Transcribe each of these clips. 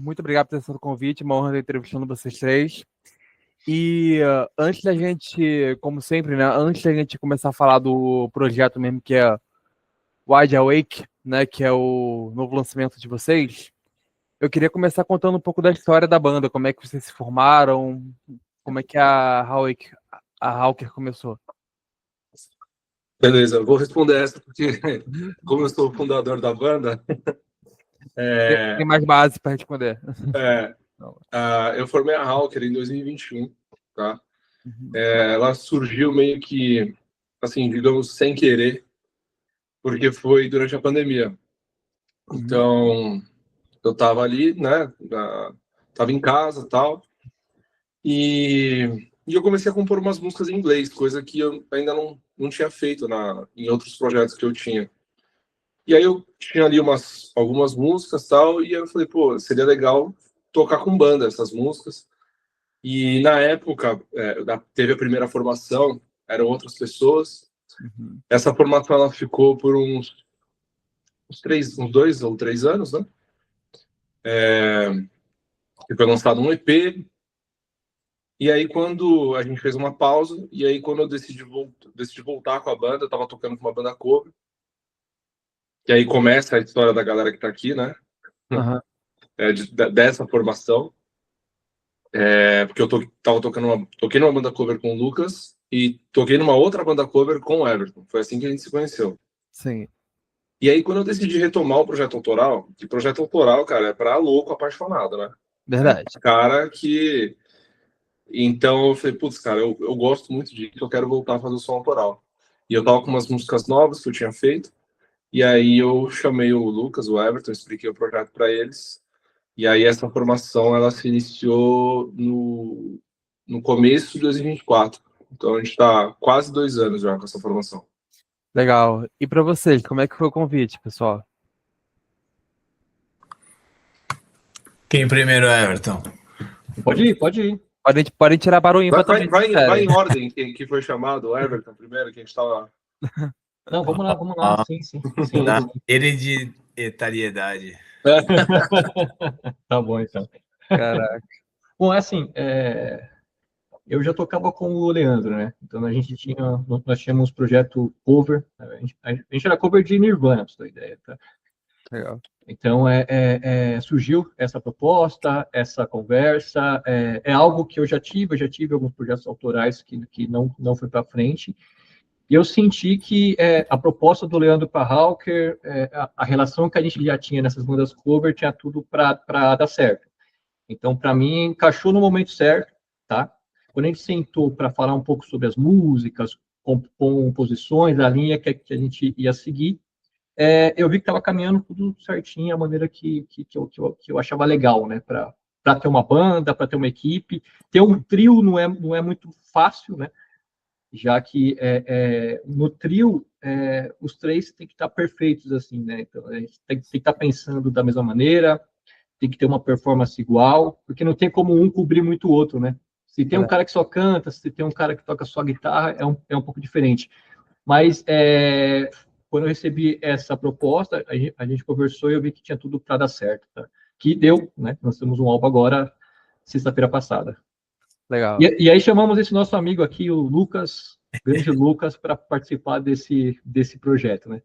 Muito obrigado por ter aceito o convite. Uma honra estar entrevistando vocês três. E antes da gente, como sempre, né? Antes da gente começar a falar do projeto mesmo, que é Wide Awake, né? Que é o novo lançamento de vocês, eu queria começar contando um pouco da história da banda, como é que vocês se formaram, como é que a Hawker começou. Beleza, eu vou responder essa porque, Uhum. como eu sou o fundador da banda, Tem mais base para responder. é, eu formei a Hawker em 2021, tá? Uhum. Ela surgiu meio que, assim, digamos, sem querer, porque foi durante a pandemia. Então, eu tava ali, né? Tava em casa e tal, e eu comecei a compor umas músicas em inglês, coisa que eu ainda não tinha feito em outros projetos que eu tinha. E aí eu tinha ali algumas músicas e tal, e eu falei, pô, seria legal tocar com banda essas músicas. E na época, teve a primeira formação, eram outras pessoas. Uhum. Essa formação ela ficou por uns 2 ou 3 anos, né? E foi lançado um EP. E aí quando a gente fez uma pausa, e aí quando eu decidi voltar com a banda, eu tava tocando com uma banda cover. E aí começa a história da galera que tá aqui, né? Uhum. Dessa formação. Porque eu tava toquei numa banda cover com o Lucas e toquei numa outra banda cover com o Everton. Foi assim que a gente se conheceu. Sim. E aí, quando eu decidi retomar o projeto autoral, que projeto autoral, cara, é pra louco apaixonado, né? Verdade. Cara que. Então eu falei, putz, cara, eu gosto muito disso, eu quero voltar a fazer o som autoral. E eu tava com umas músicas novas que eu tinha feito, e aí eu chamei o Lucas, o Everton, expliquei o projeto para eles. E aí essa formação ela se iniciou no começo de 2024. Então a gente está quase 2 anos já com essa formação. Legal. E para vocês, como é que foi o convite, pessoal? Quem primeiro, Everton? Pode ir. Podem tirar barulho Vai, também, vai, se vai quiserem. em ordem que foi chamado, o Everton primeiro, que a gente estava. Não, vamos lá. Sim. Da hereditariedade. Tá bom, então. Caraca. Bom, assim, eu já tocava com o Leandro, né? Então nós tínhamos um projeto cover. A gente era cover de Nirvana, pra você ter ideia, tá? Legal. Então, surgiu essa proposta, essa conversa, é algo que eu já tive alguns projetos autorais que não foi para frente, e eu senti que a proposta do Leandro para Hawker, a relação que a gente já tinha nessas bandas cover, tinha tudo para dar certo. Então, para mim, encaixou no momento certo, tá? Quando a gente sentou para falar um pouco sobre as músicas, composições, a linha que a gente ia seguir, eu vi que estava caminhando tudo certinho, a maneira que eu achava legal, né? Para ter uma banda, para ter uma equipe. Ter um trio não é muito fácil, né? Já que no trio os três têm que estar perfeitos, assim, né? Então, a gente tem que estar pensando da mesma maneira, tem que ter uma performance igual, porque não tem como um cobrir muito o outro, né? Se tem um cara que só canta, se tem um cara que toca só guitarra, é um pouco diferente. Mas quando eu recebi essa proposta, a gente conversou e eu vi que tinha tudo para dar certo, tá? Que deu, né? Nós temos um álbum agora, sexta-feira passada. Legal. E aí chamamos esse nosso amigo aqui, o Lucas, grande Lucas, para participar desse projeto, né?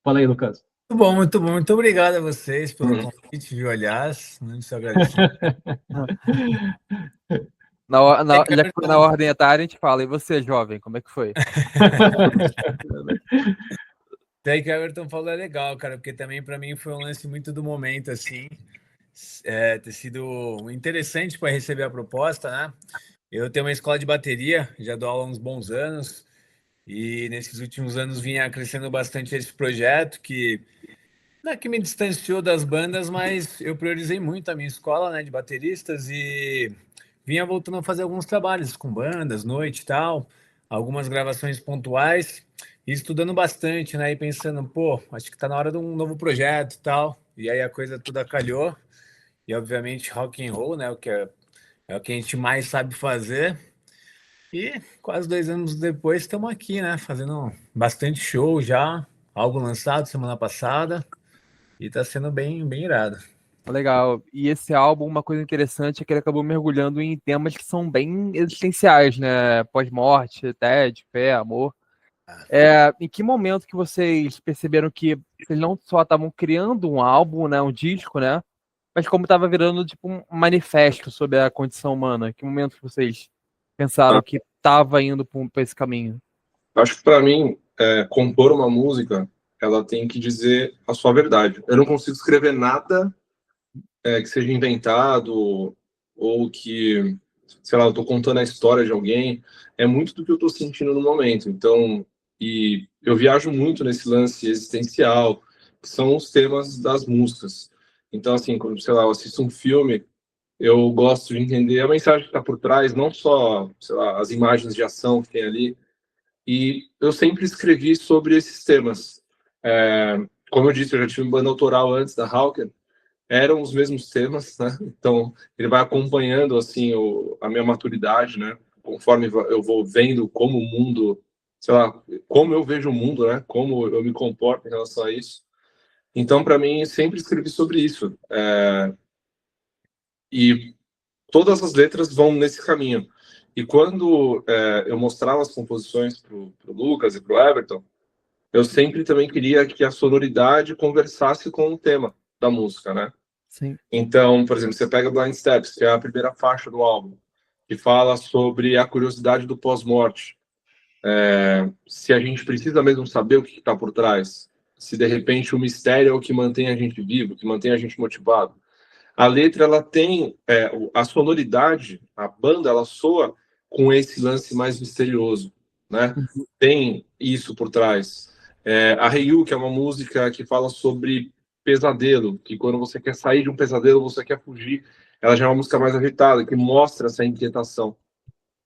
Fala aí, Lucas. Muito bom. Muito obrigado a vocês pelo convite, viu? Aliás, muito agradecido. Já que foi na ordem etária, a gente fala. E você, jovem, como é que foi? Até que o Everton falou é legal, cara, porque também para mim foi um lance muito do momento, assim, ter sido interessante para receber a proposta, né? Eu tenho uma escola de bateria, já dou aula há uns bons anos, e nesses últimos anos vinha crescendo bastante esse projeto que não é que me distanciou das bandas, mas eu priorizei muito a minha escola, né, de bateristas e vinha voltando a fazer alguns trabalhos com bandas, noite e tal, algumas gravações pontuais e estudando bastante, né, e pensando, pô, acho que tá na hora de um novo projeto e tal. E aí a coisa toda calhou e obviamente rock and roll, né, é o que a gente mais sabe fazer. E quase 2 anos depois estamos aqui, né, fazendo bastante show já, algo lançado semana passada. E tá sendo bem irado. Legal. E esse álbum, uma coisa interessante é que ele acabou mergulhando em temas que são bem existenciais, né? Pós-morte, tédio, fé, amor. Em que momento que vocês perceberam que vocês não só estavam criando um álbum, né, um disco, né, mas como estava virando tipo um manifesto sobre a condição humana? Que momento que vocês pensaram Ah, que estava indo para esse caminho? acho que para mim, compor uma música, ela tem que dizer a sua verdade. Eu não consigo escrever nada que seja inventado ou que, sei lá, eu tô contando a história de alguém. É muito do que eu tô sentindo no momento. Então, e eu viajo muito nesse lance existencial, que são os temas das músicas. Então, assim, quando, sei lá, eu assisto um filme, eu gosto de entender a mensagem que está por trás, não só, sei lá, as imagens de ação que tem ali. E eu sempre escrevi sobre esses temas. Como eu disse, eu já tive uma banda autoral antes da Hawker, eram os mesmos temas, né? Então, ele vai acompanhando, assim, a minha maturidade, né? Conforme eu vou vendo como o mundo, sei lá, como eu vejo o mundo, né? Como eu me comporto em relação a isso. Então, para mim, sempre escrevi sobre isso. E todas as letras vão nesse caminho. E quando eu mostrava as composições pro Lucas e pro Everton, eu sempre também queria que a sonoridade conversasse com o tema da música, né? Sim. Então, por exemplo, você pega Blind Steps, que é a primeira faixa do álbum, que fala sobre a curiosidade do pós-morte. Se a gente precisa mesmo saber o que está por trás, se de repente o mistério é o que mantém a gente vivo, que mantém a gente motivado. A letra, ela tem a sonoridade, a banda, ela soa com esse lance mais misterioso, né? Tem isso por trás. A Heiyu, que é uma música que fala sobre pesadelo, que quando você quer sair de um pesadelo, você quer fugir. Ela já é uma música mais agitada, que mostra essa inquietação.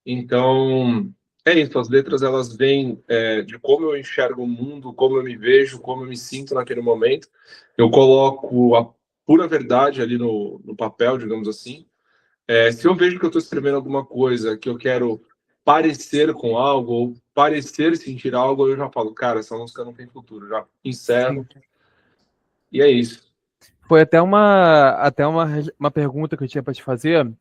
Então, é isso. As letras, elas vêm de como eu enxergo o mundo, como eu me vejo, como eu me sinto naquele momento. Eu coloco a pura verdade ali no papel, digamos assim. Se eu vejo que eu estou escrevendo alguma coisa que eu quero parecer com algo, ou parecer sentir algo, eu já falo, cara, essa música não tem futuro. Já encerro. Sim. E é isso. Foi até uma pergunta que eu tinha para te fazer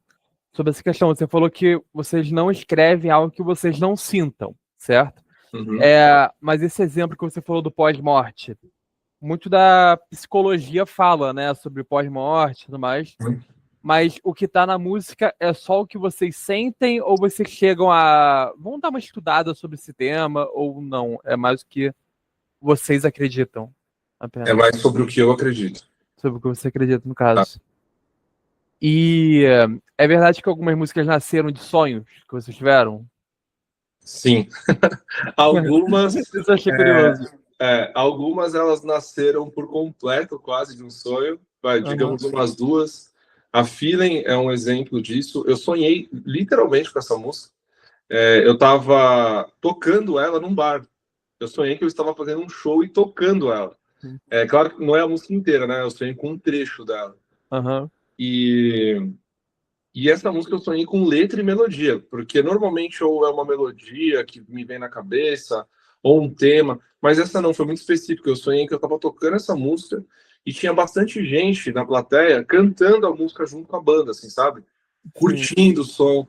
sobre essa questão. Você falou que vocês não escrevem algo que vocês não sintam, certo? Uhum. Mas esse exemplo que você falou do pós-morte, muito da psicologia fala, né, sobre pós-morte e tudo mais. Mas o que tá na música é só o que vocês sentem ou vocês chegam a... Vamos dar uma estudada sobre esse tema ou não? É mais o que vocês acreditam apenas. É mais sobre o que eu acredito. Sobre o que você acredita, no caso. E é verdade que algumas músicas nasceram de sonhos que vocês tiveram? Sim. Algumas... Isso eu achei curioso. algumas elas nasceram por completo, quase de um sonho, digamos umas duas. A Feeling é um exemplo disso. Eu sonhei literalmente com essa música. Eu estava tocando ela num bar. Eu sonhei que eu estava fazendo um show e tocando ela. Claro que não é a música inteira, né? Eu sonhei com um trecho dela. Uhum. E essa música eu sonhei com letra e melodia, porque normalmente ou é uma melodia que me vem na cabeça, ou um tema, mas essa não, foi muito específica. Eu sonhei que eu estava tocando essa música e tinha bastante gente na plateia cantando a música junto com a banda, assim, sabe? Curtindo o som.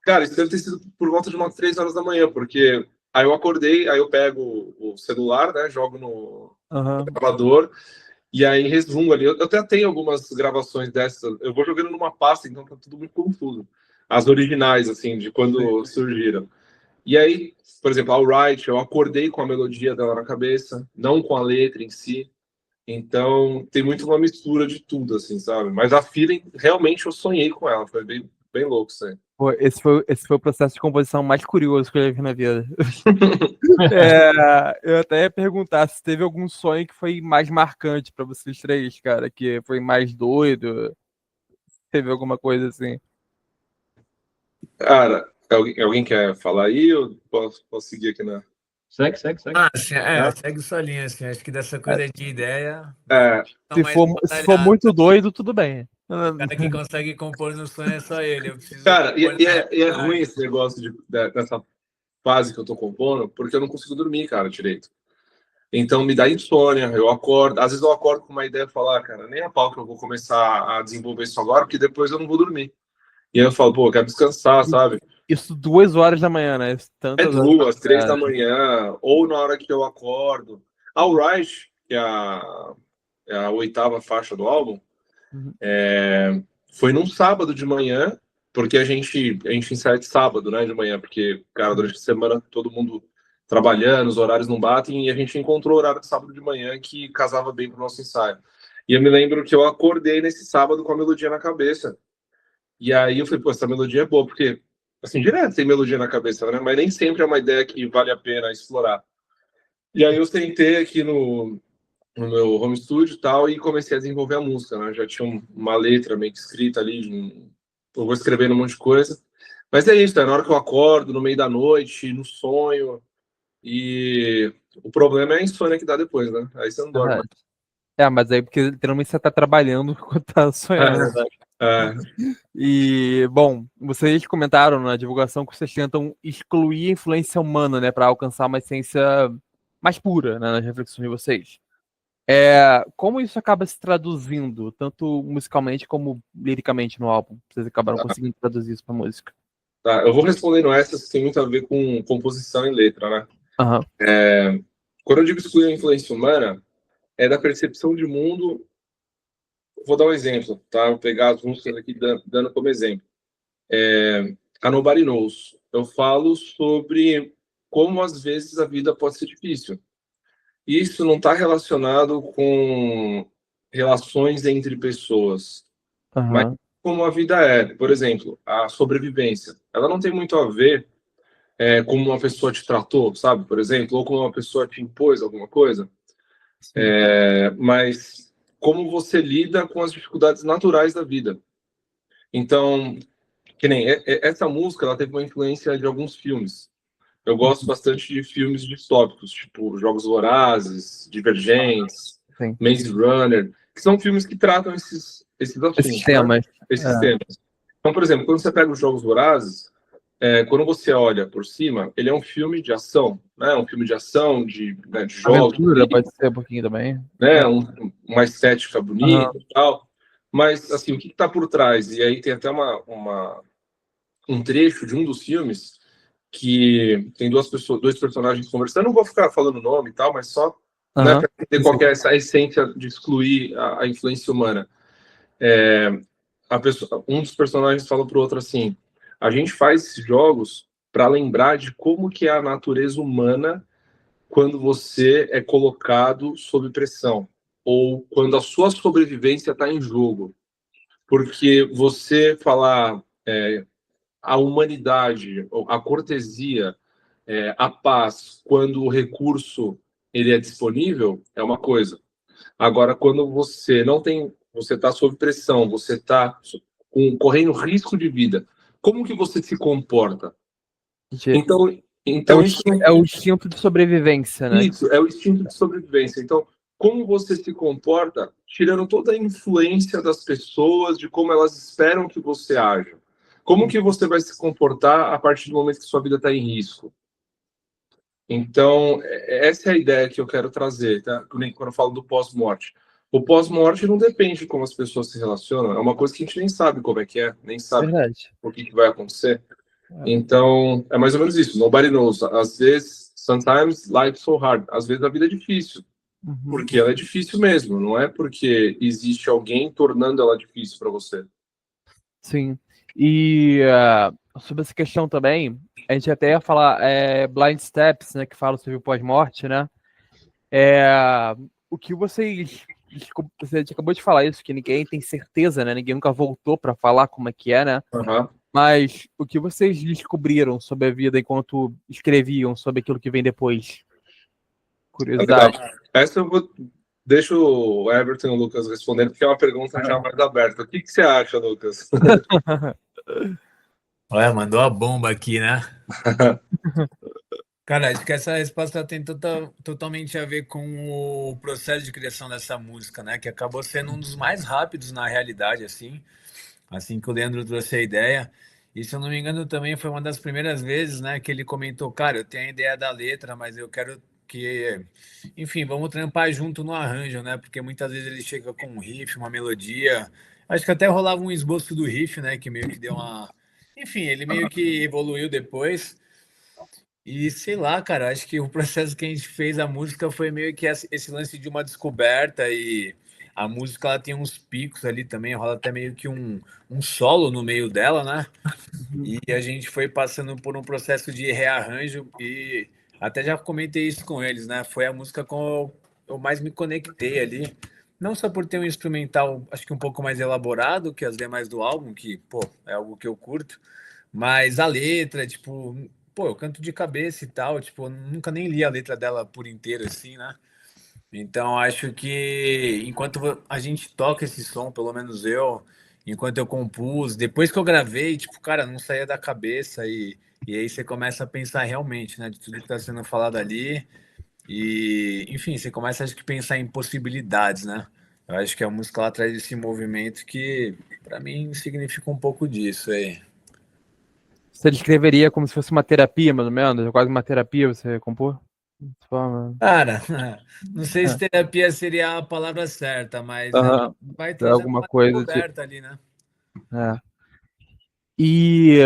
Cara, isso deve ter sido por volta de umas 3 horas da manhã, porque aí eu acordei, aí eu pego o celular, né, jogo no gravador, e aí resumo ali. Eu até tenho algumas gravações dessas. Eu vou jogando numa pasta, então tá tudo muito confuso. As originais, assim, de quando surgiram. E aí, por exemplo, Alright, eu acordei com a melodia dela na cabeça, não com a letra em si. Então, tem muito uma mistura de tudo, assim, sabe? Mas a Feeling, realmente eu sonhei com ela. Foi bem, bem louco isso aí. Pô, esse foi o processo de composição mais curioso que eu já vi na vida. Eu até ia perguntar se teve algum sonho que foi mais marcante pra vocês três, cara, que foi mais doido. Teve alguma coisa assim? Cara, alguém quer falar aí? Ou posso seguir aqui na... Segue. Sim, segue sua linha, assim. Acho que dessa coisa de ideia. Se for muito doido, tudo bem. O cara que consegue compor no sonho é só ele. Eu preciso Cara, é ruim esse negócio dessa fase que eu tô compondo, porque eu não consigo dormir, cara, direito. Então me dá insônia, eu acordo, às vezes eu acordo com uma ideia e falo, cara, nem a pau que eu vou começar a desenvolver isso agora, porque depois eu não vou dormir. E aí eu falo, pô, eu quero descansar, sabe? Isso 2 horas da manhã, né? É Tantas horas. 2, 3 da manhã, ou na hora que eu acordo. All Right, que é a 8ª faixa do álbum, Uhum. foi num sábado de manhã, porque a gente ensaia de sábado, né, de manhã, porque, cara, durante a semana todo mundo trabalhando, os horários não batem, e a gente encontrou o horário de sábado de manhã que casava bem pro nosso ensaio. E eu me lembro que eu acordei nesse sábado com a melodia na cabeça. E aí eu falei, pô, essa melodia é boa, porque, assim, direto tem melodia na cabeça, né, mas nem sempre é uma ideia que vale a pena explorar. E aí eu sentei aqui no meu home studio e tal, e comecei a desenvolver a música, né? Já tinha uma letra meio que escrita ali, eu vou escrevendo um monte de coisa. Mas é isso, né? Na hora que eu acordo, no meio da noite, no sonho, e o problema é a insônia que dá depois, né? Aí você não dorme mais. Mas aí porque literalmente você tá trabalhando enquanto tá sonhando, né? É, E, bom, vocês comentaram na divulgação que vocês tentam excluir a influência humana, né, para alcançar uma essência mais pura, né, nas reflexões de vocês. Como isso acaba se traduzindo, tanto musicalmente como liricamente no álbum? Vocês acabaram conseguindo traduzir isso pra música. tá. Eu vou respondendo essas que tem muito a ver com composição e letra, né? Aham. Quando eu digo excluir a influência humana, é da percepção de mundo. Vou dar um exemplo, tá? Vou pegar as músicas aqui dando como exemplo. A Nobody Knows. Eu falo sobre como às vezes a vida pode ser difícil. Isso não está relacionado com relações entre pessoas, mas Aham. como a vida é. Por exemplo, a sobrevivência. Ela não tem muito a ver como uma pessoa te tratou, sabe? Por exemplo, ou como uma pessoa te impôs alguma coisa. Mas como você lida com as dificuldades naturais da vida. Então, que nem essa música, ela teve uma influência de alguns filmes. Eu gosto bastante de filmes distópicos, tipo Jogos Vorazes, Divergentes, Sim. Maze Runner, que são filmes que tratam esses assuntos, Esses temas. né? Esses temas. Então, por exemplo, quando você pega os Jogos Vorazes, quando você olha por cima, ele é um filme de ação, né? Um filme de ação, né, de jogos, Aventura pode ser um pouquinho também. né? Uma estética bonita e tal. Mas, assim, o que está por trás? E aí tem até um trecho de um dos filmes que tem dois personagens conversando. Eu não vou ficar falando o nome e tal, mas só né, para entender qual que é essa essência de excluir a influência humana. Um dos personagens fala para o outro assim: a gente faz esses jogos para lembrar de como que é a natureza humana quando você é colocado sob pressão ou quando a sua sobrevivência está em jogo. Porque você falar a humanidade, a cortesia, a paz, quando o recurso ele é disponível, é uma coisa. Agora, quando você não tem, você está sob pressão, você está correndo risco de vida, como que você se comporta? Então É o instinto de sobrevivência, né? isso é o instinto de sobrevivência. Então, como você se comporta, tirando toda a influência das pessoas, de como elas esperam que você haja. Como que você vai se comportar a partir do momento que sua vida está em risco? Então, essa é a ideia que eu quero trazer, tá? Quando eu falo do pós-morte. O pós-morte não depende de como as pessoas se relacionam, é uma coisa que a gente nem sabe como é que é, nem sabe o que vai acontecer. Então, é mais ou menos isso. Nobody knows. Às vezes, sometimes life's so hard. Às vezes a vida é difícil. Porque ela é difícil mesmo. Não é porque existe alguém tornando ela difícil para você. Sim. E sobre essa questão também, a gente até ia falar Blind Steps, né, que fala sobre o pós-morte, né? O que você acabou de falar isso, que ninguém tem certeza, né? Ninguém nunca voltou para falar como é que é, né? Mas o que vocês descobriram sobre a vida enquanto escreviam sobre aquilo que vem depois? Curiosidade. Essa deixa o Everton e o Lucas respondendo, porque é uma pergunta já mais aberta. O que você acha, Lucas? Olha, mandou a bomba aqui, né? Cara, acho que essa resposta tem totalmente a ver com o processo de criação dessa música, né? Que acabou sendo um dos mais rápidos na realidade, assim que o Leandro trouxe a ideia. E se eu não me engano, também foi uma das primeiras vezes, né, que ele comentou, cara, eu tenho a ideia da letra, mas eu quero Que, enfim, vamos trampar junto no arranjo, né? Porque muitas vezes ele chega com um riff, uma melodia. Acho que até rolava um esboço do riff, né? Que meio que deu uma. Enfim, ele meio que evoluiu depois. E sei lá, cara, acho que o processo que a gente fez a música foi meio que esse lance de uma descoberta e a música ela tem uns picos ali também, rola até meio que um solo no meio dela, né? E a gente foi passando por um processo de rearranjo e até já comentei isso com eles, né? Foi a música com eu mais me conectei ali. Não só por ter um instrumental, acho que um pouco mais elaborado que as demais do álbum, que, pô, é algo que eu curto, mas a letra, tipo, pô, eu canto de cabeça e tal, tipo, eu nunca nem li a letra dela por inteiro, assim, né? Então, acho que enquanto a gente toca esse som, pelo menos eu, enquanto eu compus, depois que eu gravei, tipo, cara, não saía da cabeça e aí você começa a pensar realmente, né, de tudo que está sendo falado ali e, enfim, você começa, acho que, pensar em possibilidades, né? Eu acho que a música ela traz esse movimento que, para mim, significa um pouco disso aí. Você descreveria como se fosse uma terapia, mais ou menos? Quase uma terapia você compor? Cara, não sei se terapia seria a palavra certa, mas ela vai É trazer alguma uma coisa de. descoberta ali, né? É. E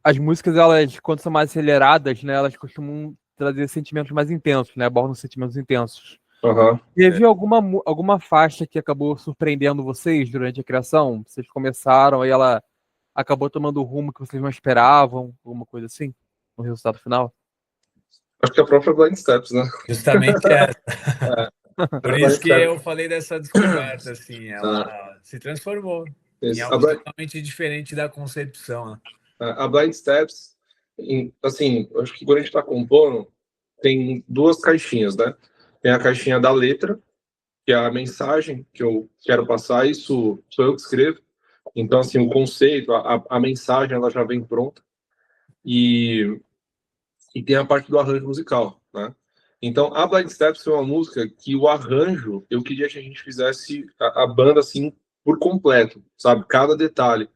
as músicas, elas, quando são mais aceleradas, né, elas costumam trazer sentimentos mais intensos, né? Abordam sentimentos intensos. Aham. Teve alguma faixa que acabou surpreendendo vocês durante a criação? Vocês começaram, aí ela acabou tomando o rumo que vocês não esperavam, alguma coisa assim, no resultado final? Acho que a própria Blind Steps, né? Justamente essa. Por A isso Blind que eu Steps. falei dessa descoberta, assim, ela se transformou em Isso. algo totalmente diferente da concepção, né? A Blind Steps, assim, eu acho que quando a gente está compondo, tem duas caixinhas, né? Tem a caixinha da letra, que é a mensagem que eu quero passar, isso sou eu que escrevo. Então, assim, o conceito, a mensagem, ela já vem pronta. E tem a parte do arranjo musical, né? Então, a Blind Steps foi uma música que o arranjo, eu queria que a gente fizesse a banda, assim, por completo, sabe? Cada detalhe.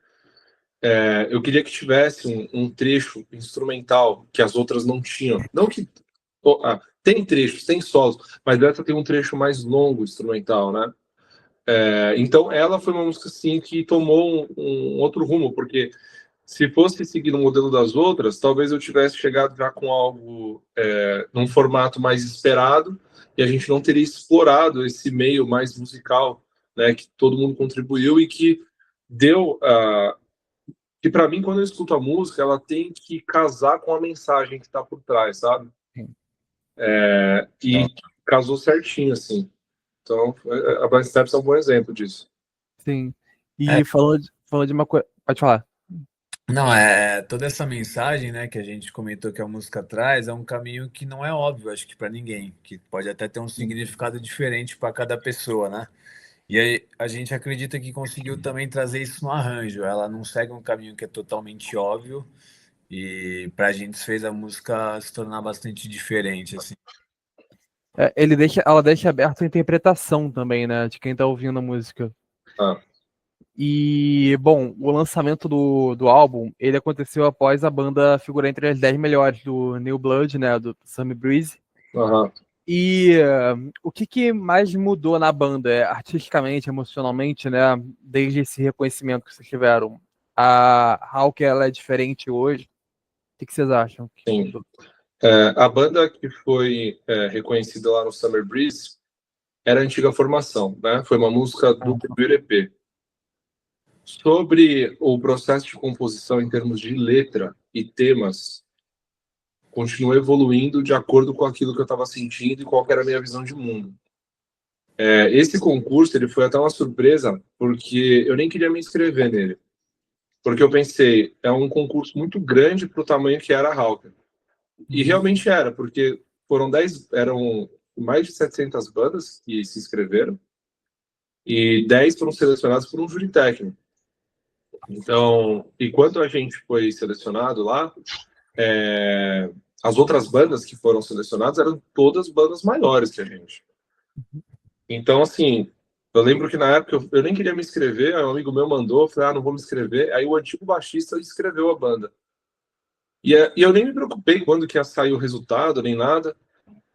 Eu queria que tivesse um trecho instrumental que as outras não tinham. Não que... tem trechos, tem solos, mas essa tem um trecho mais longo instrumental, né? Então, ela foi uma música, assim, que tomou um outro rumo, porque se fosse seguir o modelo das outras, talvez eu tivesse chegado já com algo num formato mais esperado e a gente não teria explorado esse meio mais musical, né, que todo mundo contribuiu e que deu... que para mim, quando eu escuto a música, ela tem que casar com a mensagem que está por trás, sabe? E casou certinho, assim. Então, a Blind Steps é um bom exemplo disso. Sim. E falando de uma coisa. Pode falar. Não, toda essa mensagem, né, que a gente comentou que a música traz, é um caminho que não é óbvio, acho que para ninguém, que pode até ter um significado diferente para cada pessoa, né? E aí, a gente acredita que conseguiu também trazer isso no arranjo. Ela não segue um caminho que é totalmente óbvio e para a gente fez a música se tornar bastante diferente, assim. Ela deixa aberto a interpretação também, né, de quem tá ouvindo a música. E, bom, o lançamento do álbum, ele aconteceu após a banda figurar entre as 10 melhores do New Blood, né, do Summer Breeze. E o que mais mudou na banda, artisticamente, emocionalmente, né, desde esse reconhecimento que vocês tiveram? A que ela é diferente hoje? O que vocês acham? Sim. A banda que foi reconhecida lá no Summer Breeze era a antiga formação, né? Foi uma música do primeiro EP. Sobre o processo de composição em termos de letra e temas, continua evoluindo de acordo com aquilo que eu estava sentindo e qual era a minha visão de mundo. Esse concurso ele foi até uma surpresa, porque eu nem queria me inscrever nele. Porque eu pensei, é um concurso muito grande para o tamanho que era a Hawker. E realmente era, porque eram mais de 700 bandas que se inscreveram e 10 foram selecionadas por um júri técnico. Então, enquanto a gente foi selecionado lá, as outras bandas que foram selecionadas eram todas bandas maiores que a gente. Então, assim, eu lembro que na época eu nem queria me inscrever, aí um amigo meu mandou, eu falei, não vou me inscrever. Aí o antigo baixista inscreveu a banda. E eu nem me preocupei quando que ia sair o resultado, nem nada.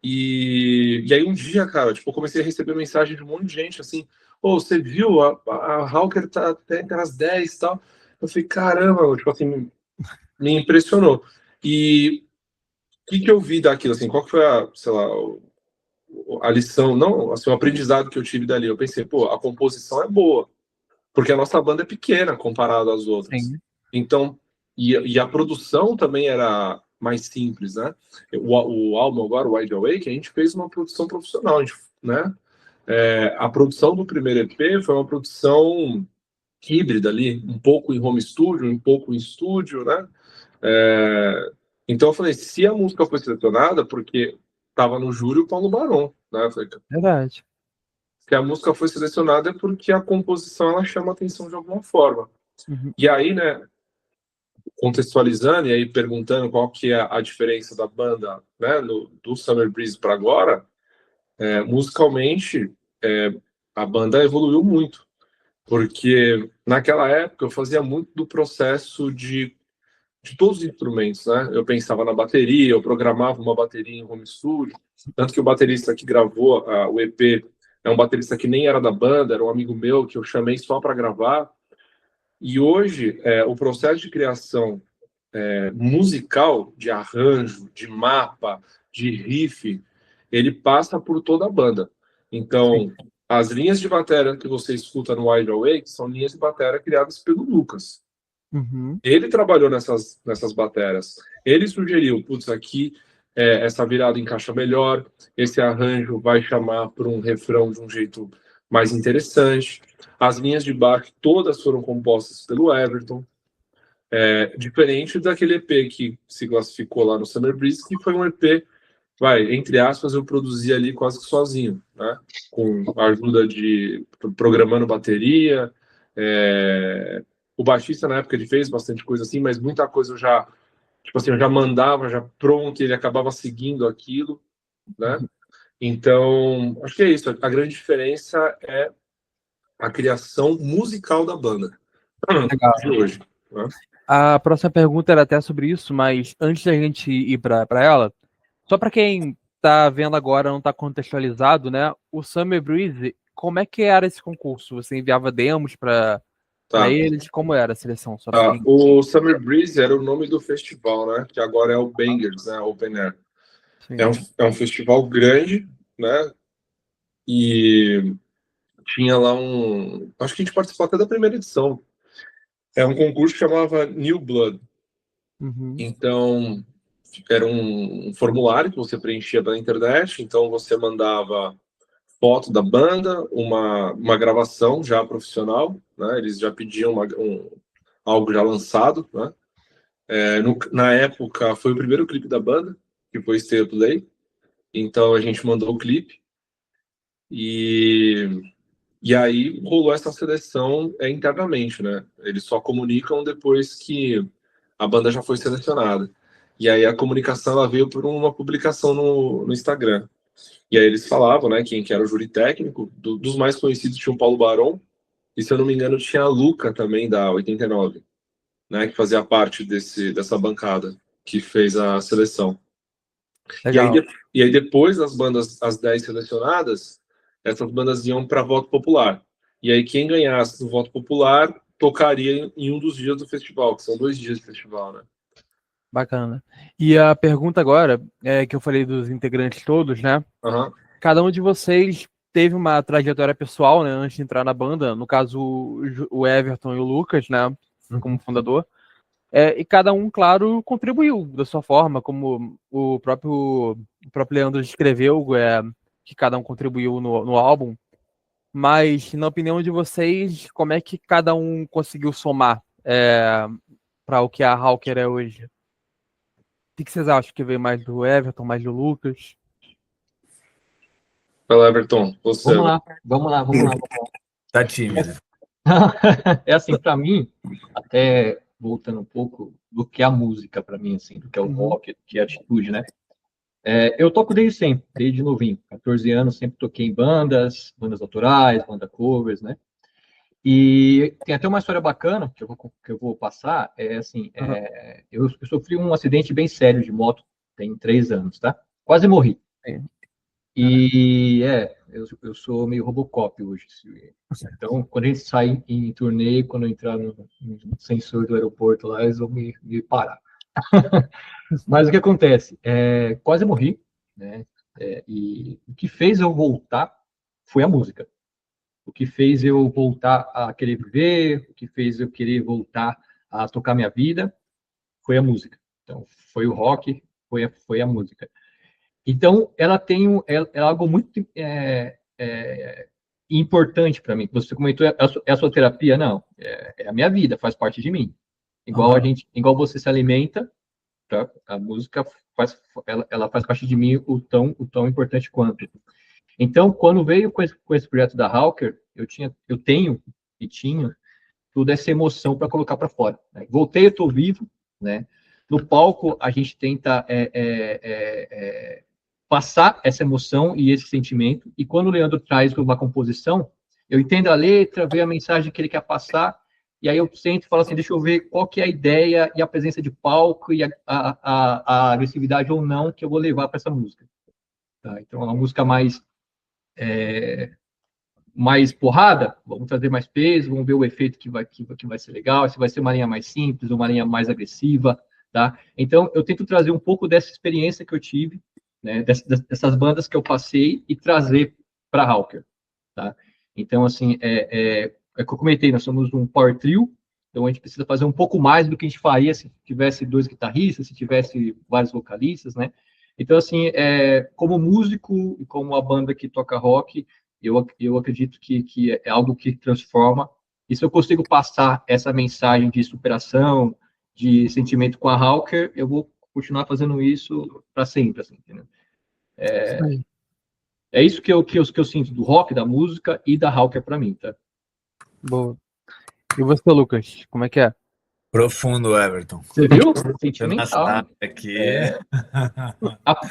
E aí um dia, cara, tipo, eu comecei a receber mensagem de um monte de gente, assim, ô, você viu? A Hawker tá até às 10 e tal. Eu falei, caramba, tipo assim, me impressionou. E o que eu vi daquilo, assim, qual que foi sei lá, a lição, não, assim, o aprendizado que eu tive dali? Eu pensei, pô, a composição é boa, porque a nossa banda é pequena comparada às outras. Sim. Então, e a produção também era mais simples, né? O álbum agora, o Wide Awake, a gente fez uma produção profissional, a gente, né? A produção do primeiro EP foi uma produção híbrida ali, um pouco em home studio, um pouco em estúdio, né? Então eu falei, se a música foi selecionada, porque estava no júri o Paulo Barão, né? Eu falei, Verdade. se a música foi selecionada é porque a composição ela chama atenção de alguma forma. Uhum. E aí, né, contextualizando e aí perguntando qual que é a diferença da banda, né, do Summer Breeze para agora, musicalmente, a banda evoluiu muito. Porque naquela época eu fazia muito do processo de todos os instrumentos, né? Eu pensava na bateria, eu programava uma bateria em home studio, tanto que o baterista que gravou o EP é um baterista que nem era da banda, era um amigo meu que eu chamei só para gravar. E hoje o processo de criação musical, de arranjo, de mapa, de riff, ele passa por toda a banda. Então, as linhas de bateria que você escuta no Wide Awake são linhas de bateria criadas pelo Lucas. Uhum. Ele trabalhou nessas baterias. Ele sugeriu, putz, aqui essa virada encaixa melhor, esse arranjo vai chamar por um refrão de um jeito mais interessante. As linhas de baixo todas foram compostas pelo Everton. Diferente daquele EP que se classificou lá no Summer Breeze, que foi um EP, entre aspas, eu produzi ali quase que sozinho, né? Com a ajuda de programando bateria. O baixista na época ele fez bastante coisa assim, mas muita coisa eu já, tipo assim, eu já mandava já pronto, e ele acabava seguindo aquilo, né? Então, acho que é isso. A grande diferença é a criação musical da banda Legal. de hoje, né? A próxima pergunta era até sobre isso, mas antes da gente ir para ela, só para quem tá vendo agora, não tá contextualizado, né? O Summer Breeze, como é que era esse concurso? Você enviava demos para Tá. eles? Como era a seleção? Só pra quem... O Summer Breeze era o nome do festival, né? Que agora é o Bangers, né? Open Air. Sim. É um festival grande, né? E tinha lá acho que a gente participou até da primeira edição. É um concurso que chamava New Blood. Uhum. Então, era um formulário que você preenchia pela internet. Então, você mandava foto da banda, uma gravação já profissional, né? Eles já pediam algo já lançado, né? Na época, foi o primeiro clipe da banda, que foi Stay Up Late. Então, a gente mandou o clipe. E aí rolou essa seleção internamente, né? Eles só comunicam depois que a banda já foi selecionada. E aí a comunicação ela veio por uma publicação no Instagram. E aí eles falavam, né, quem que era o júri técnico. Dos mais conhecidos tinha o Paulo Barão, e se eu não me engano tinha a Luca também, da 89, né, que fazia parte dessa bancada que fez a seleção. Legal. E aí depois das bandas, as 10 selecionadas, essas bandas iam para voto popular. E aí quem ganhasse no voto popular tocaria em um dos dias do festival, que são 2 dias de festival, né? Bacana. E a pergunta agora, que eu falei dos integrantes todos, né? Uhum. Cada um de vocês teve uma trajetória pessoal, né, antes de entrar na banda. No caso, o Everton e o Lucas, né, como fundador. E cada um, claro, contribuiu da sua forma, como o próprio Leandro descreveu, que cada um contribuiu no álbum. Mas, na opinião de vocês, como é que cada um conseguiu somar para o que a Hawker é hoje? O que vocês acham que veio mais do Everton, mais do Lucas? Pelo Everton, você. Vamos lá. Tá tímido. É assim, para mim, até voltando um pouco do que é a música para mim, assim, do que é o rock, do que é a atitude, né? Eu toco desde sempre, desde novinho, 14 anos, sempre toquei em bandas autorais, banda covers, né? E tem até uma história bacana que eu vou passar, eu sofri um acidente bem sério de moto, tem 3 anos, tá? Quase morri. E eu sou meio Robocop hoje. Então, quando a gente sai em turnê, quando eu entrar no sensor do aeroporto lá, eles vão me parar. Mas o que acontece? Quase morri, né? E o que fez eu voltar foi a música. O que fez eu voltar a querer viver, o que fez eu querer voltar a tocar minha vida, foi a música. Então, foi o rock, foi a música. Então, ela tem é algo muito importante para mim. Você comentou, é a sua terapia? Não, é a minha vida, faz parte de mim. Igual você se alimenta, tá? A música ela faz parte de mim o tão importante quanto. Então, quando veio com esse projeto da Hawker, eu tenho e tinha toda essa emoção para colocar para fora. Né? Voltei, eu estou vivo, né? No palco, a gente tenta passar essa emoção e esse sentimento, e quando o Leandro traz uma composição, eu entendo a letra, vejo a mensagem que ele quer passar, e aí eu sento e falo assim, deixa eu ver qual que é a ideia e a presença de palco e a agressividade ou não que eu vou levar para essa música. Tá? Então, é uma música mais porrada, vamos trazer mais peso, vamos ver o efeito que vai ser legal, se vai ser uma linha mais simples, uma linha mais agressiva, tá? Então, eu tento trazer um pouco dessa experiência que eu tive, né, dessas bandas que eu passei e trazer para a Hawker, tá? Então, assim, que eu comentei, nós somos um power trio, então a gente precisa fazer um pouco mais do que a gente faria se tivesse 2 guitarristas, se tivesse vários vocalistas, né? Então, assim, como músico e como a banda que toca rock, eu acredito que é algo que transforma. E se eu consigo passar essa mensagem de superação, de sentimento com a Hawker, eu vou continuar fazendo isso para sempre, assim, entendeu? É isso que eu sinto do rock, da música e da Hawker para mim, tá? Boa. E você, Lucas, como é que é? Profundo, Everton. Você viu? Sentimental. Aqui.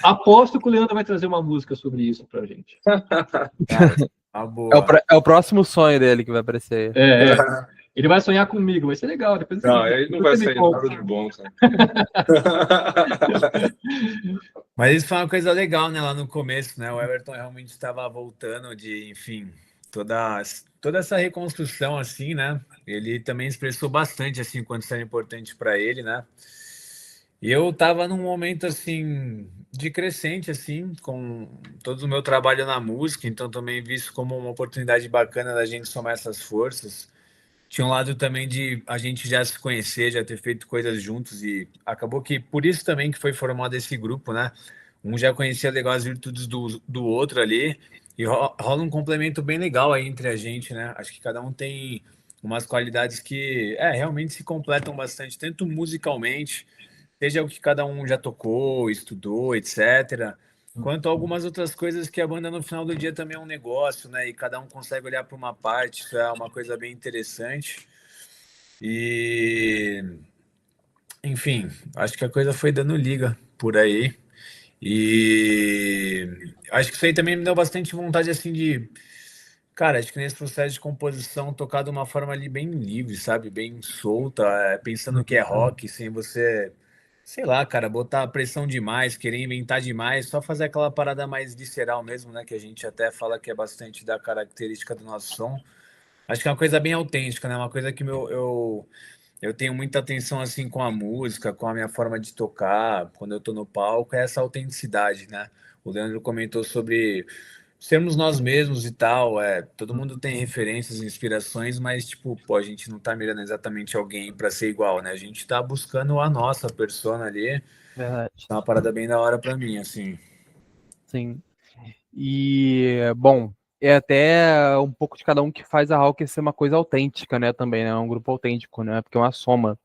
Aposto que o Leandro vai trazer uma música sobre isso pra gente. Cara, uma boa. É o próximo sonho dele que vai aparecer. Ele vai sonhar comigo, vai ser legal. Depois não, aí não vai sair nada de bom, cara. Mas isso foi uma coisa legal, né? Lá no começo, né? O Everton realmente estava voltando de, enfim, toda essa reconstrução, assim, né? Ele também expressou bastante, assim, quanto isso era importante para ele, né? E eu estava num momento, assim, de crescente, assim, com todo o meu trabalho na música, então também vi isso como uma oportunidade bacana da gente somar essas forças. Tinha um lado também de a gente já se conhecer, já ter feito coisas juntos, e acabou que por isso também que foi formado esse grupo, né? Um já conhecia legal as virtudes do outro ali, e rola um complemento bem legal aí entre a gente, né? Acho que cada um tem umas qualidades que realmente se completam bastante, tanto musicalmente, seja o que cada um já tocou, estudou, etc., quanto algumas outras coisas que a banda no final do dia também é um negócio, né? E cada um consegue olhar para uma parte, isso é uma coisa bem interessante. E, enfim, acho que a coisa foi dando liga por aí. E acho que isso aí também me deu bastante vontade, assim, de... Cara, acho que nesse processo de composição tocar de uma forma ali bem livre, sabe? Bem solta, pensando que é rock, sem você... Sei lá, cara, botar pressão demais, querer inventar demais, só fazer aquela parada mais visceral mesmo, né? Que a gente até fala que é bastante da característica do nosso som. Acho que é uma coisa bem autêntica, né? Uma coisa que eu tenho muita atenção, assim, com a música, com a minha forma de tocar, quando eu tô no palco, é essa autenticidade, né? O Leandro comentou sobre sermos nós mesmos e tal, todo mundo tem referências, inspirações, mas, tipo, pô, a gente não tá mirando exatamente alguém para ser igual, né? A gente tá buscando a nossa persona ali. Verdade. É uma parada bem da hora para mim, assim. Sim. E, bom, é até um pouco de cada um que faz a Hawker ser uma coisa autêntica, né, também, né? Um grupo autêntico, né? Porque é uma soma.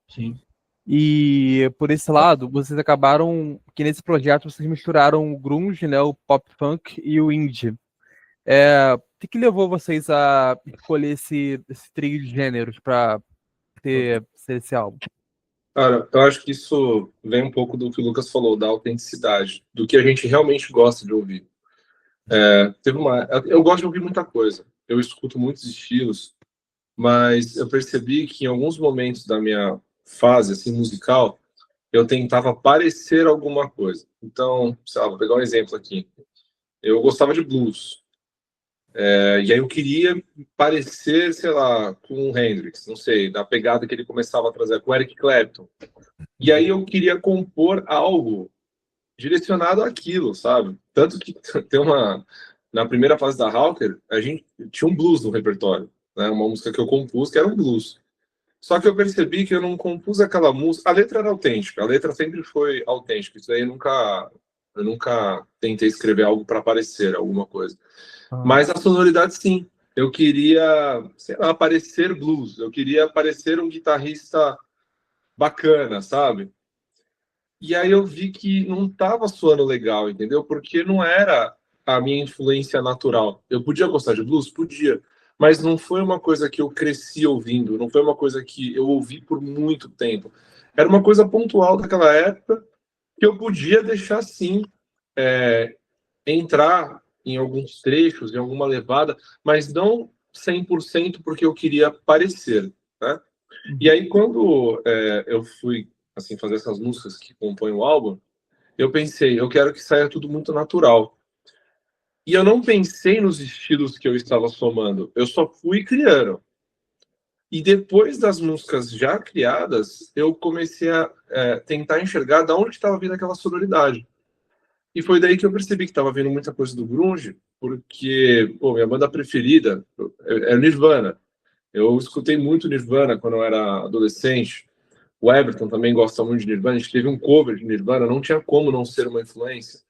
Sim. E por esse lado, vocês acabaram que nesse projeto vocês misturaram o grunge, né, o pop funk e o indie. O que levou vocês a escolher esse trio de gêneros para ter esse álbum? Cara, eu acho que isso vem um pouco do que o Lucas falou, da autenticidade, do que a gente realmente gosta de ouvir. Eu gosto de ouvir muita coisa, eu escuto muitos estilos, mas eu percebi que em alguns momentos da minha fase assim, musical, eu tentava parecer alguma coisa. Então, sei lá, vou pegar um exemplo aqui. eu gostava de blues. E aí eu queria parecer, sei lá, com o Hendrix, não sei, da pegada que ele começava a trazer, com o Eric Clapton. E aí eu queria compor algo direcionado àquilo, sabe? Tanto que tem na primeira fase da Hawker, a gente tinha um blues no repertório, né? Uma música que eu compus que era um blues. Só que eu percebi que eu não compus aquela música. A letra era autêntica, a letra sempre foi autêntica. Isso aí eu nunca tentei escrever algo para parecer alguma coisa. Mas a sonoridade, sim. Eu queria, sei lá, parecer blues. Eu queria parecer um guitarrista bacana, sabe? E aí eu vi que não estava soando legal, entendeu? Porque não era a minha influência natural. Eu podia gostar de blues? Podia. Mas não foi uma coisa que eu cresci ouvindo, não foi uma coisa que eu ouvi por muito tempo. Era uma coisa pontual daquela época que eu podia deixar, sim, entrar em alguns trechos, em alguma levada, mas não 100% porque eu queria parecer, né? E aí, quando eu fui assim fazer essas músicas que compõem o álbum, eu pensei, eu quero que saia tudo muito natural. E eu não pensei nos estilos que eu estava somando, eu só fui criando. E depois das músicas já criadas, eu comecei a tentar enxergar de onde estava vindo aquela sonoridade. E foi daí que eu percebi que estava vindo muita coisa do grunge, porque minha banda preferida é Nirvana. Eu escutei muito Nirvana quando eu era adolescente. O Everton também gosta muito de Nirvana. A gente teve um cover de Nirvana, não tinha como não ser uma influência.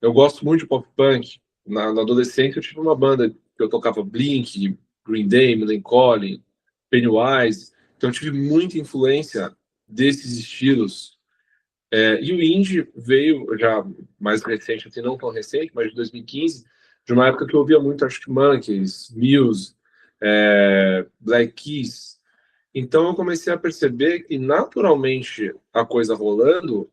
Eu gosto muito de pop punk. Na adolescência eu tive uma banda que eu tocava Blink, Green Day, Millencolin, Pennywise. Então eu tive muita influência desses estilos. E o indie veio já mais recente, assim, não tão recente, mas de 2015, de uma época que eu ouvia muito Arctic Monkeys, Muse, Black Keys. Então eu comecei a perceber que naturalmente a coisa rolando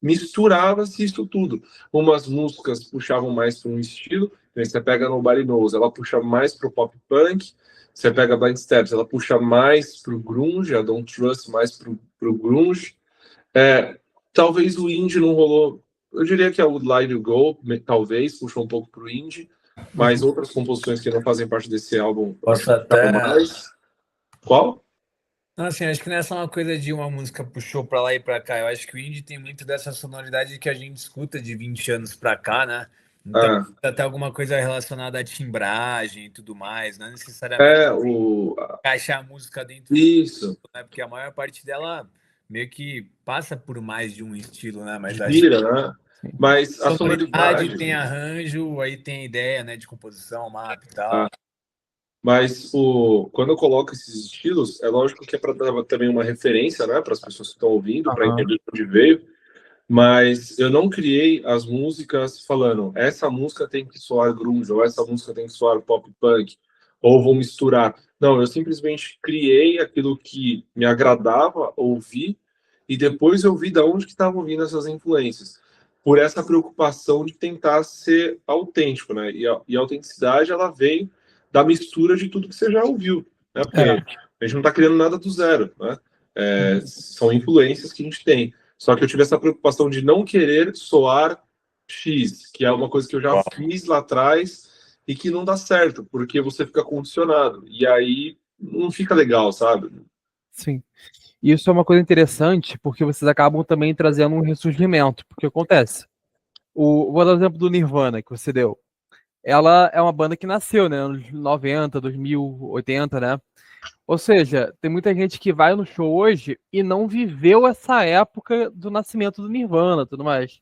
misturava-se isso tudo. Umas músicas puxavam mais para um estilo, então você pega Nobody Knows, ela puxa mais para o pop punk, você pega Blind Steps, ela puxa mais para o grunge, a Don't Trust mais para o grunge. Talvez o indie não rolou, eu diria que a Would Lie to Go, talvez, puxou um pouco para o indie, mas outras composições que não fazem parte desse álbum... Posso até... mais. Qual? Não, assim, acho que não é só uma coisa de uma música puxou pra lá e pra cá. Eu acho que o indie tem muito dessa sonoridade que a gente escuta de 20 anos pra cá, né? Então, até alguma coisa relacionada à timbragem e tudo mais, não necessariamente encaixar a música dentro Isso. do, né? Porque a maior parte dela meio que passa por mais de um estilo, né? Mas vira, né? Mas a sonoridade tem arranjo, aí tem ideia, né, de composição, mapa e tal. Mas quando eu coloco esses estilos, é lógico que é para dar também uma referência, né, para as pessoas que estão ouvindo, para entender de onde veio. Mas eu não criei as músicas falando essa música tem que soar grunge, ou essa música tem que soar pop punk, ou vou misturar. Não, eu simplesmente criei aquilo que me agradava ouvir e depois eu vi de onde que estavam vindo essas influências. Por essa preocupação de tentar ser autêntico, né? E a autenticidade, ela vem da mistura de tudo que você já ouviu, né? Porque a gente não está criando nada do zero, né? São influências que a gente tem. Só que eu tive essa preocupação de não querer soar X, que é uma coisa que eu já fiz lá atrás e que não dá certo, porque você fica condicionado. E aí não fica legal, sabe? Sim. Isso é uma coisa interessante, porque vocês acabam também trazendo um ressurgimento. Porque acontece. Vou dar o exemplo do Nirvana, que você deu. Ela é uma banda que nasceu, né? Nos 90, 2000, 80, né? Ou seja, tem muita gente que vai no show hoje e não viveu essa época do nascimento do Nirvana e tudo mais.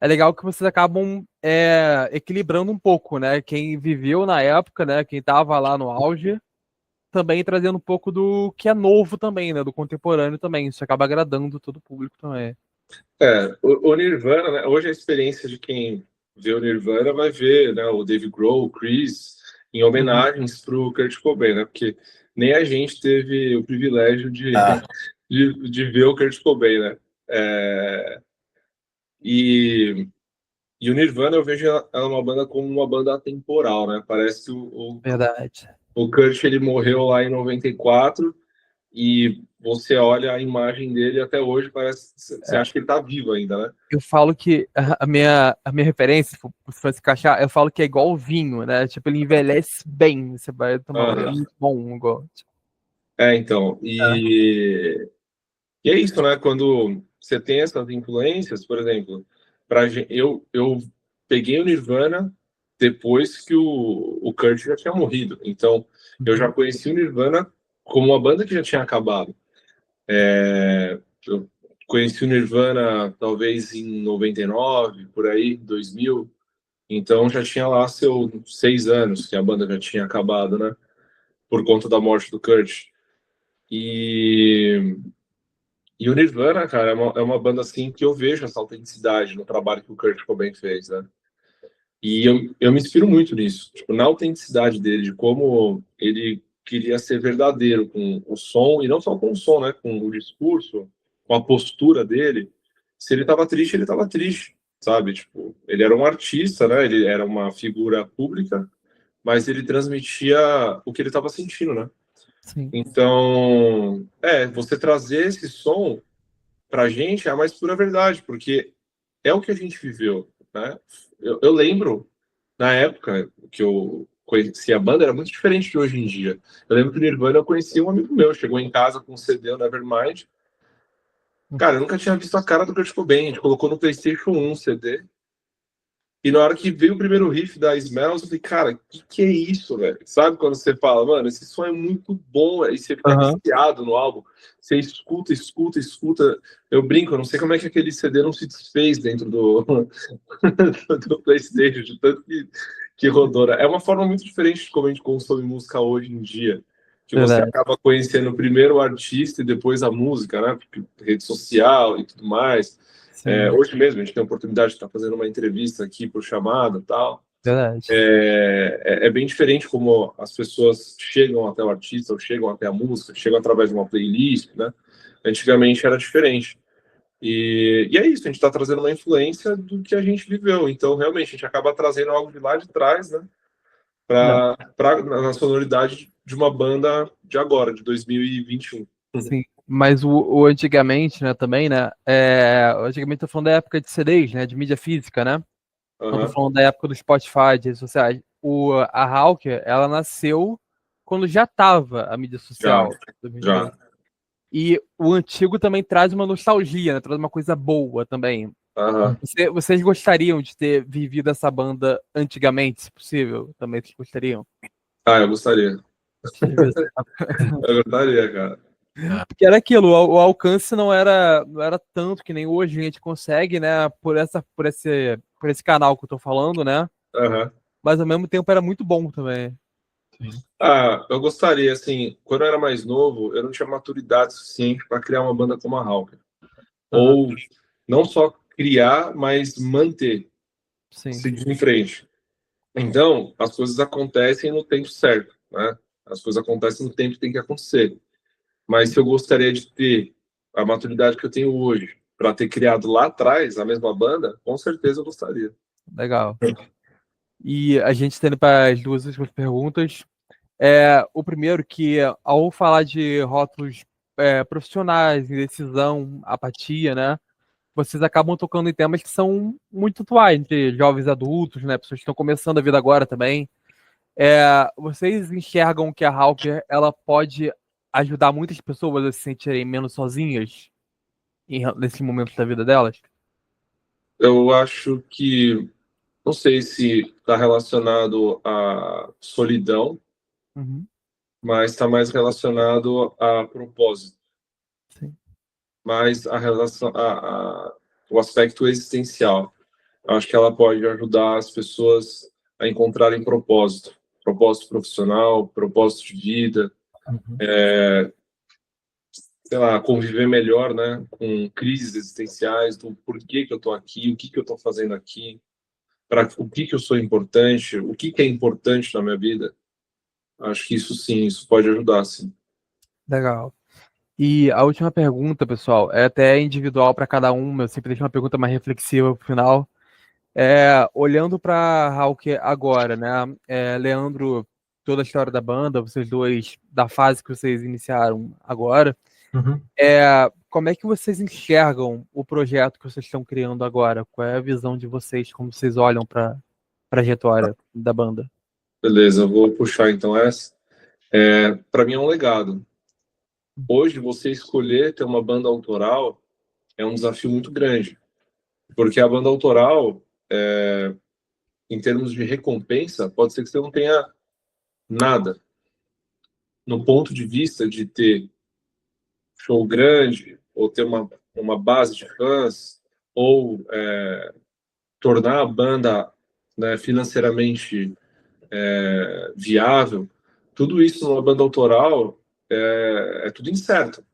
É legal que vocês acabam equilibrando um pouco, né? Quem viveu na época, né? Quem tava lá no auge, também trazendo um pouco do que é novo também, né? Do contemporâneo também. Isso acaba agradando todo o público também. O Nirvana, né? Hoje a experiência de quem vê o Nirvana vai ver, né, o Dave Grohl, o Chris, em homenagens para o Kurt Cobain, né? Porque nem a gente teve o privilégio de ver o Kurt Cobain, né? E o Nirvana, eu vejo ela uma banda como uma banda atemporal, né? Parece que Verdade. o Kurt, ele morreu lá em 94 e você olha a imagem dele até hoje, parece, você acha que ele tá vivo ainda, né? Eu falo que a minha referência, se fosse encaixar, eu falo que é igual o vinho, né? Tipo, ele envelhece bem. Você vai tomar, é muito bom. Igual. Então, e é isso, né? Quando você tem essas influências, por exemplo, eu peguei o Nirvana depois que o Kurt já tinha morrido. Então, eu já conheci o Nirvana como uma banda que já tinha acabado. Eu conheci o Nirvana talvez em 99, por aí, 2000. Então, já tinha lá seus 6 anos que a banda já tinha acabado, né? Por conta da morte do Kurt. E o Nirvana, cara, é uma banda assim que eu vejo essa autenticidade no trabalho que o Kurt Cobain fez, né? E eu me inspiro muito nisso, tipo, na autenticidade dele, de como ele queria ser verdadeiro com o som, e não só com o som, né? Com o discurso, com a postura dele. Se ele ele tava triste, sabe? Tipo, ele era um artista, né? Ele era uma figura pública, mas ele transmitia o que ele estava sentindo, né? Sim. Então, você trazer esse som pra gente é a mais pura verdade, porque é o que a gente viveu, né? Eu lembro, na época que eu conheci a banda, era muito diferente de hoje em dia. Eu lembro que o Nirvana eu conheci um amigo meu, chegou em casa com um CD, o Nevermind. Cara, eu nunca tinha visto a cara do Kurt Cobain, a gente colocou no PlayStation 1 CD. E na hora que veio o primeiro riff da Smells, eu falei, cara, o que é isso, velho? Sabe quando você fala, mano, esse som é muito bom, aí você fica viciado no álbum, você escuta, escuta, escuta. Eu brinco, eu não sei como é que aquele CD não se desfez dentro do PlayStation, de tanto que rodou. É uma forma muito diferente de como a gente consome música hoje em dia, que você acaba conhecendo primeiro o artista e depois a música, né? Porque rede social e tudo mais. Hoje mesmo a gente tem a oportunidade de estar fazendo uma entrevista aqui por chamada e tal. Verdade. É bem diferente como as pessoas chegam até o artista, ou chegam até a música, chegam através de uma playlist, né? Antigamente era diferente. E é isso, a gente está trazendo uma influência do que a gente viveu. Então, realmente, a gente acaba trazendo algo de lá de trás, né? Na sonoridade de uma banda de agora, de 2021. Sim, mas o antigamente, né, também, né, antigamente tô falando da época de CDs, né, de mídia física, né, não tô falando da época do Spotify, de redes sociais. A Hawk, ela nasceu quando já tava a mídia social. Já. E o antigo também traz uma nostalgia, né, traz uma coisa boa também. Vocês gostariam de ter vivido essa banda antigamente, se possível? Também vocês gostariam? Eu gostaria. Eu gostaria, cara. Porque era aquilo, o alcance não era tanto que nem hoje a gente consegue, né? Por esse canal que eu tô falando, né? Mas ao mesmo tempo era muito bom também. Eu gostaria, assim, quando eu era mais novo, eu não tinha maturidade suficiente para criar uma banda como a Hawker. Ou não só criar, mas manter. Seguir em frente. Então, as coisas acontecem no tempo certo, né? As coisas acontecem no tempo que tem que acontecer. Mas se eu gostaria de ter a maturidade que eu tenho hoje para ter criado lá atrás a mesma banda, com certeza eu gostaria. Legal. E a gente tendo para as duas últimas perguntas. O primeiro que, ao falar de rótulos profissionais, indecisão, apatia, né? Vocês acabam tocando em temas que são muito atuais, entre jovens adultos, né? Pessoas que estão começando a vida agora também. Vocês enxergam que a Hawker, ela pode ajudar muitas pessoas a se sentirem menos sozinhas nesse momento da vida delas? Eu acho que, não sei se está relacionado à solidão, mas está mais relacionado a propósito. Sim. Mais o aspecto existencial. Eu acho que ela pode ajudar as pessoas a encontrarem propósito profissional, propósito de vida, sei lá, conviver melhor, né, com crises existenciais, do porquê que eu estou aqui, o que que eu estou fazendo aqui, para o que que eu sou importante, o que que é importante na minha vida. Acho que isso sim, isso pode ajudar, sim. Legal. E a última pergunta, pessoal, é até individual para cada um, eu sempre deixo uma pergunta mais reflexiva pro final. Olhando para Hawker agora, né? Leandro, toda a história da banda, vocês dois, da fase que vocês iniciaram agora, Uhum. Como é que vocês enxergam o projeto que vocês estão criando agora? Qual é a visão de vocês, como vocês olham para a trajetória da banda? Beleza, eu vou puxar então essa. Para mim é um legado. Hoje, você escolher ter uma banda autoral é um desafio muito grande, porque a banda autoral, em termos de recompensa, pode ser que você não tenha nada. No ponto de vista de ter show grande, ou ter uma base de fãs, ou tornar a banda, né, financeiramente viável, tudo isso numa banda autoral é tudo incerto.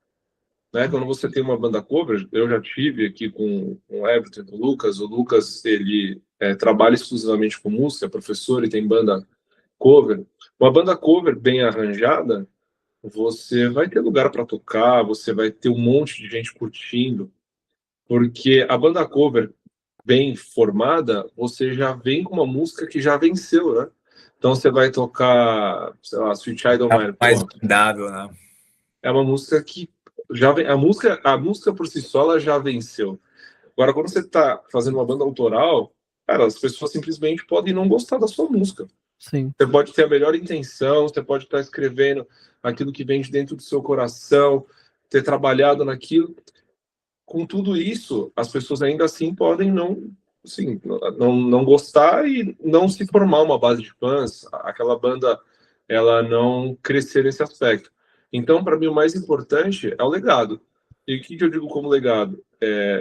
Né? Quando você tem uma banda cover, eu já tive aqui com o Everton, com o Lucas ele trabalha exclusivamente com música, é professor e tem banda cover. Uma banda cover bem arranjada, você vai ter lugar para tocar, você vai ter um monte de gente curtindo, porque a banda cover bem formada, você já vem com uma música que já venceu, né? Então você vai tocar, sei lá, Sweet Child O' Mine, mais vendável, né? é uma música que já vem, a música por si só ela já venceu. Agora, quando você está fazendo uma banda autoral, cara, as pessoas simplesmente podem não gostar da sua música. Sim. Você pode ter a melhor intenção, você pode estar escrevendo aquilo que vem de dentro do seu coração, ter trabalhado naquilo. Com tudo isso, as pessoas ainda assim podem não, assim, não gostar e não se formar uma base de fãs, aquela banda ela não crescer nesse aspecto. Então, para mim, o mais importante é o legado. E o que eu digo como legado?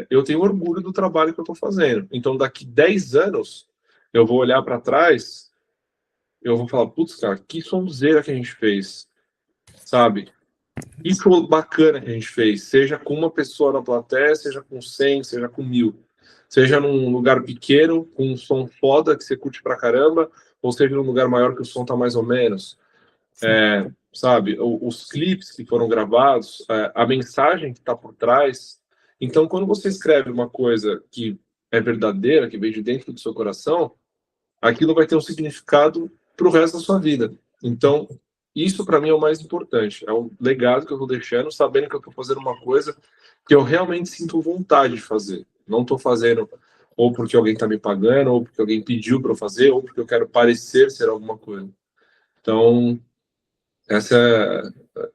Eu tenho orgulho do trabalho que eu estou fazendo. Então, daqui 10 anos, eu vou olhar para trás, eu vou falar, putz, cara, que sonzeira que a gente fez, sabe? Que show bacana que a gente fez, seja com uma pessoa na plateia, seja com 100, seja com 1000. Seja num lugar pequeno, com um som foda que você curte pra caramba, ou seja num lugar maior que o som tá mais ou menos. Sabe, os clipes que foram gravados, a mensagem que tá por trás. Então, quando você escreve uma coisa que é verdadeira, que vem de dentro do seu coração, aquilo vai ter um significado pro resto da sua vida. Então, isso para mim é o mais importante. É o legado que eu estou deixando, sabendo que eu estou fazendo uma coisa que eu realmente sinto vontade de fazer. Não estou fazendo ou porque alguém está me pagando, ou porque alguém pediu para eu fazer, ou porque eu quero parecer ser alguma coisa. Então, essa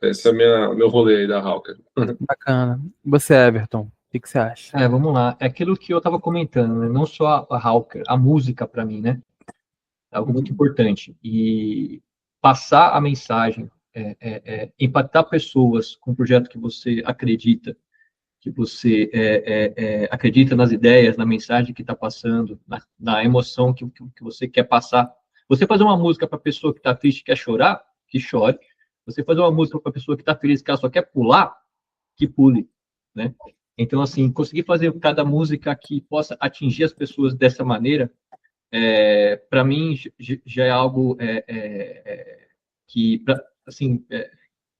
é meu rolê aí da Hawker. Bacana. Você, Everton, o que você acha? Vamos lá. É aquilo que eu estava comentando, né? Não só a Hawker, a música para mim, né? É algo muito importante. E passar a mensagem, impactar pessoas com um projeto que você acredita, que você acredita nas ideias, na mensagem que está passando, na emoção que você quer passar. Você fazer uma música para a pessoa que está triste, quer chorar, que chore. Você fazer uma música para a pessoa que está feliz, que ela só quer pular, que pule, né? Então, assim, conseguir fazer cada música que possa atingir as pessoas dessa maneira, para mim, já é algo que, assim,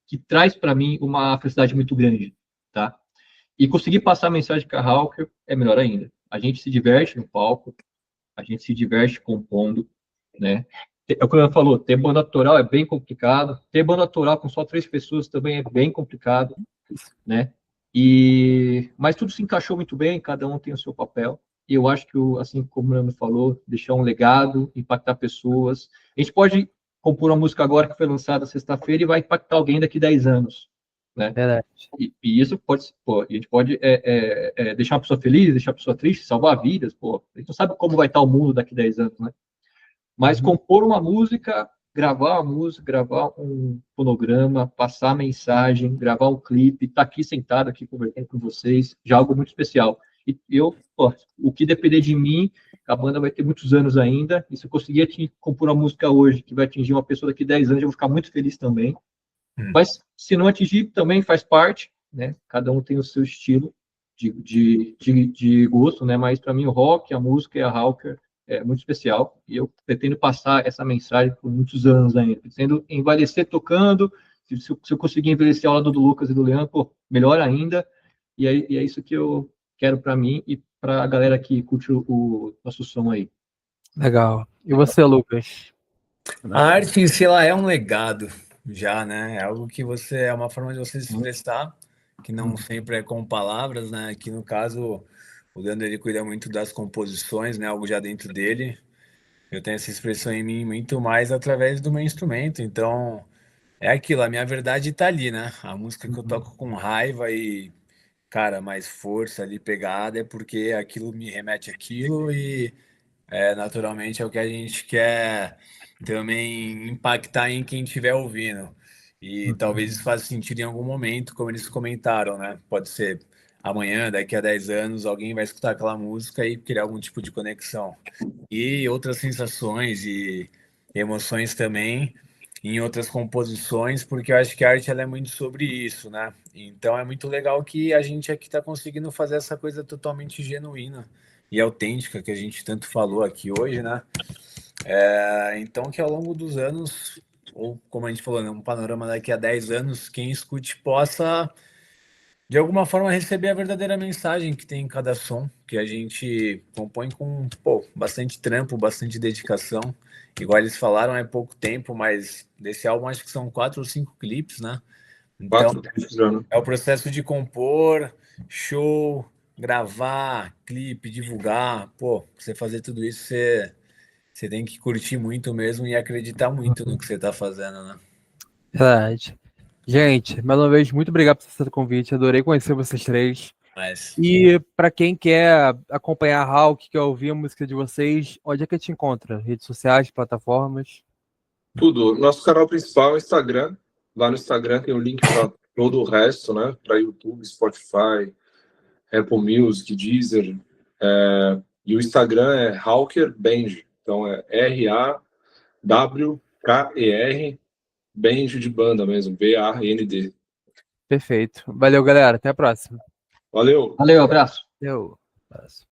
que traz para mim uma felicidade muito grande, tá? E conseguir passar a mensagem com a Hawker é melhor ainda. A gente se diverte no palco, a gente se diverte compondo, né? É o que eu falou, ter banda autoral é bem complicado, ter banda autoral com só 3 pessoas também é bem complicado, né? Mas tudo se encaixou muito bem, cada um tem o seu papel. E eu acho que, assim como o Nando falou, deixar um legado, impactar pessoas. A gente pode compor uma música agora que foi lançada sexta-feira e vai impactar alguém daqui 10 anos, né? Verdade. E isso pode, pô, a gente pode deixar uma pessoa feliz, deixar a pessoa triste, salvar vidas, pô. A gente não sabe como vai estar o mundo daqui 10 anos, né? Mas compor uma música, gravar a música, gravar um fonograma, passar a mensagem, gravar um clipe, estar aqui sentado aqui conversando com vocês, já é algo muito especial. E o que depender de mim, a banda vai ter muitos anos ainda, e se eu conseguir compor uma música hoje que vai atingir uma pessoa daqui 10 anos, eu vou ficar muito feliz também. Mas se não atingir, também faz parte, né? Cada um tem o seu estilo de gosto, né? Mas para mim o rock, a música e a Hawker é muito especial, e eu pretendo passar essa mensagem por muitos anos ainda, pretendo envelhecer tocando, se eu conseguir envelhecer ao lado do Lucas e do Leandro, pô, melhor ainda, e é isso que eu quero para mim e para a galera que curte o nosso som aí. Legal. E você, Lucas? A arte em si ela é um legado já, né? É algo que é uma forma de você se expressar que não sempre é com palavras, né? Aqui no caso, o Leandro ele cuida muito das composições, né? Algo já dentro dele. Eu tenho essa expressão em mim muito mais através do meu instrumento. Então, é aquilo, a minha verdade tá ali, né? A música que eu toco com raiva e, cara, mais força ali, pegada, é porque aquilo me remete àquilo e naturalmente é o que a gente quer também impactar em quem estiver ouvindo. E talvez isso faça sentido em algum momento, como eles comentaram, né? Pode ser amanhã, daqui a 10 anos, alguém vai escutar aquela música e criar algum tipo de conexão. E outras sensações e emoções também em outras composições, porque eu acho que a arte ela é muito sobre isso, né? Então é muito legal que a gente aqui está conseguindo fazer essa coisa totalmente genuína e autêntica que a gente tanto falou aqui hoje, né? Então que ao longo dos anos, ou como a gente falou, né, um panorama daqui a 10 anos, quem escute possa de alguma forma receber a verdadeira mensagem que tem em cada som, que a gente compõe com, pô, bastante trampo, bastante dedicação. Igual eles falaram, é pouco tempo, mas desse álbum acho que são 4 ou 5 clipes, né? Então 4 clipes já, né? é o processo de compor, show, gravar, clipe, divulgar. Pô, pra você fazer tudo isso, você tem que curtir muito mesmo e acreditar muito no que você tá fazendo, né? Verdade. Gente, mais uma vez, muito obrigado por esse convite. Adorei conhecer vocês três. Mas E para quem quer acompanhar a Hulk, quer ouvir a música de vocês, onde é que te encontra? Redes sociais, plataformas? Tudo. Nosso canal principal é o Instagram. Lá no Instagram tem o link para todo o resto, né? Para YouTube, Spotify, Apple Music, Deezer. E o Instagram é Hawker Band. Então é RAWKER, Band de banda mesmo, BAND. Perfeito. Valeu, galera. Até a próxima. Valeu! Valeu, abraço. Valeu. Abraço.